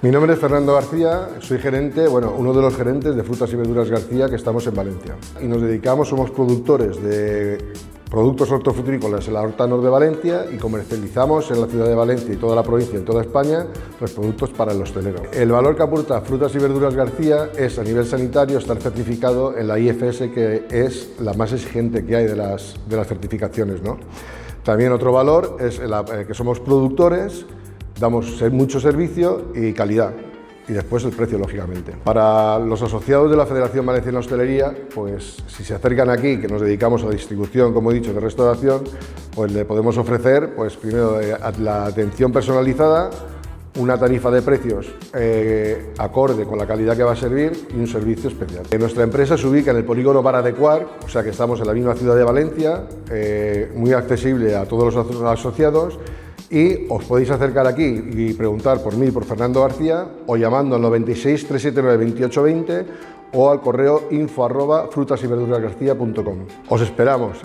Mi nombre es Fernando García, soy gerente, uno de los gerentes de Frutas y Verduras García, que estamos en Valencia. Y nos dedicamos, somos productores de productos hortofrutícolas en la Horta Nord de Valencia y comercializamos en la ciudad de Valencia y toda la provincia, en toda España, los productos para el hostelero. El valor que aporta Frutas y Verduras García es, a nivel sanitario, estar certificado en la IFS, que es la más exigente que hay de las certificaciones, ¿no? También otro valor es que somos productores, damos mucho servicio y calidad, y después el precio, lógicamente. Para los asociados de la Federación Valenciana de Hostelería, pues si se acercan aquí, que nos dedicamos a distribución, como he dicho, de restauración, pues le podemos ofrecer, pues primero, la atención personalizada, una tarifa de precios acorde con la calidad que va a servir y un servicio especial. Nuestra empresa se ubica en el polígono Bar Adecuar, o sea que estamos en la misma ciudad de Valencia, muy accesible a todos los asociados, y os podéis acercar aquí y preguntar por mí, por Fernando García, o llamando al 96 379 2820 o al correo info@frutasyverdurasgarcia.com. Os esperamos.